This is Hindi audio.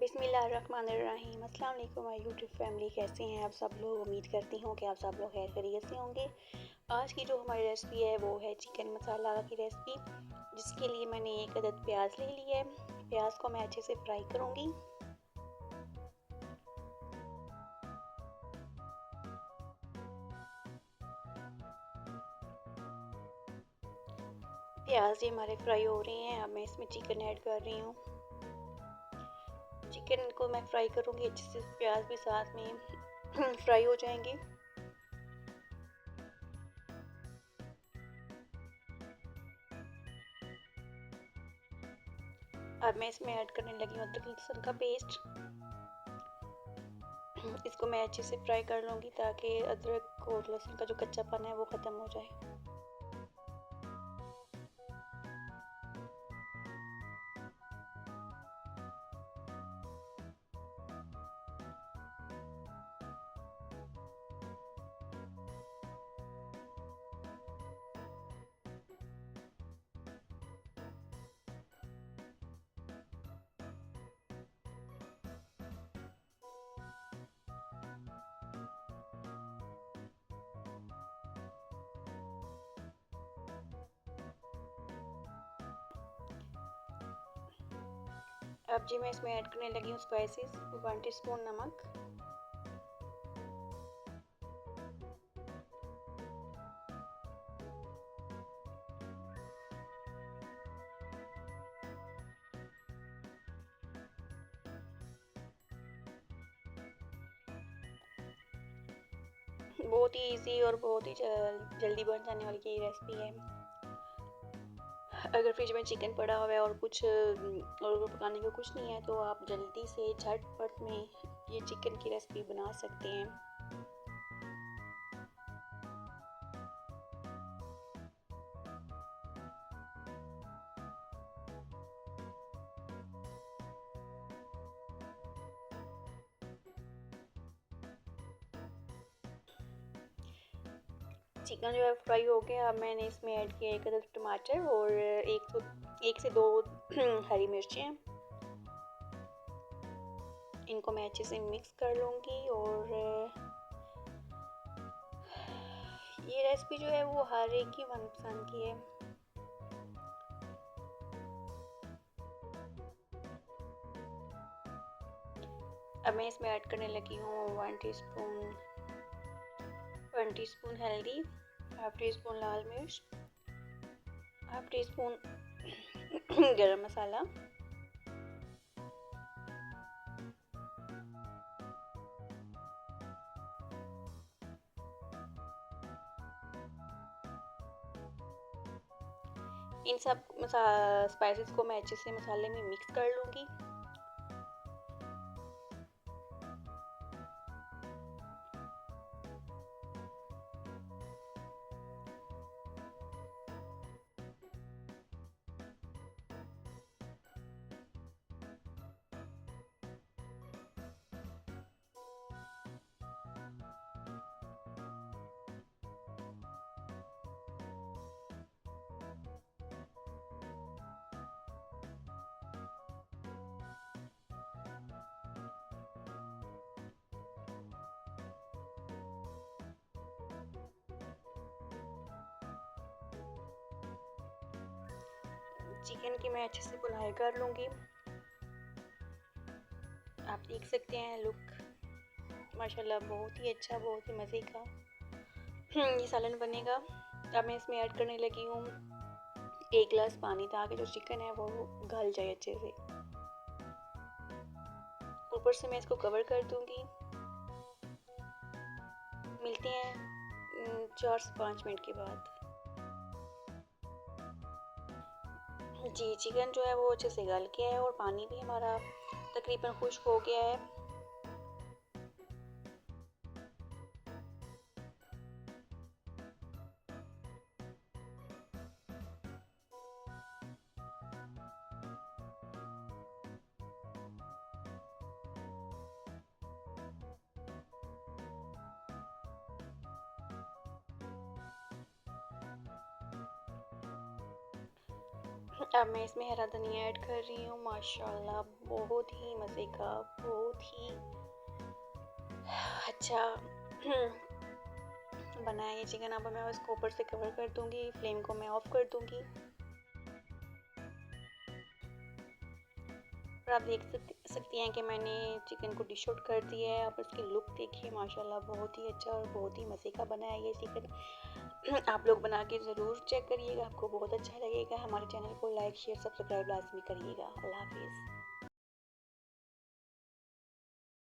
बिस्मिल्लाहिर्रहमानिर्रहीम। अस्सलाम वालेकुम माय यूट्यूब फैमिली, कैसे हैं आप सब लोग। उम्मीद करती हूँ कि आप सब लोग खैर खैरियत से होंगे। आज की जो हमारी रेसिपी है वो है चिकन मसाला की रेसिपी, जिसके लिए मैंने एक अदद प्याज ले ली है। प्याज को मैं अच्छे से फ्राई करूँगी। प्याज ये हमारे फ्राई हो रहे हैं। अब मैं इसमें चिकन ऐड कर रही हूँ। चिकन को मैं फ्राई करूँगी अच्छे से, प्याज भी साथ में फ्राई हो जाएंगे। अब मैं इसमें ऐड करने लगी हूँ अदरक लहसुन का पेस्ट। इसको मैं अच्छे से फ्राई कर लूँगी ताकि अदरक और लहसुन का जो कच्चापन है वो ख़त्म हो जाए। अब जी मैं इसमें ऐड करने लगी हूँ स्पाइसेस। 1 टीस्पून नमक, बहुत ही इजी और बहुत ही जल्दी बन जाने वाली ये रेसिपी है। अगर फ्रिज में चिकन पड़ा हुआ है और कुछ और पकाने को कुछ नहीं है तो आप जल्दी से झटपट में ये चिकन की रेसिपी बना सकते हैं। चिकन जो है फ्राई हो गया। अब मैंने इसमें ऐड किया एक अदद टमाटर और एक से दो हरी मिर्चें। इनको मैं अच्छे से मिक्स कर लूँगी। और ये रेसिपी जो है वो हर एक की मनपसंद की है। अब मैं इसमें ऐड करने लगी हूँ 1 टीस्पून हल्दी, 1/2 टीस्पून लाल मिर्च, 1/2 टीस्पून गरम मसाला, इन सब स्पाइसेस को मैं अच्छे से मसाले में मिक्स कर लूँगी। चिकन की मैं अच्छे से बुनाई कर लूँगी। आप देख सकते हैं लुक माशाल्लाह बहुत ही अच्छा, बहुत ही मज़े का ये सालन बनेगा। अब मैं इसमें ऐड करने लगी हूँ 1 गिलास पानी, ताकि जो चिकन है वो गल जाए अच्छे से। ऊपर से मैं इसको कवर कर दूँगी। मिलते हैं 4 से 5 मिनट के बाद। जी चिकन जो है वो अच्छे से गल गया है और पानी भी हमारा तकरीबन खुश्क हो गया है। अब मैं इसमें हरा धनिया ऐड कर रही हूँ। माशाल्लाह बहुत ही मज़े का, बहुत ही अच्छा बना है ये चिकन। अब मैं इसको ऊपर से कवर कर दूँगी, फ्लेम को मैं ऑफ़ कर दूँगी। और आप देख सकती हैं कि मैंने चिकन को डिश आउट कर दिया है। आप इसकी लुक देखिए, माशाल्लाह बहुत ही अच्छा और बहुत ही मज़े का बना है ये चिकन। आप लोग बना के ज़रूर चेक करिएगा, आपको बहुत अच्छा लगेगा। हमारे चैनल को लाइक शेयर सब्सक्राइब लाजमी करिएगा। अल्लाह हाफिज़।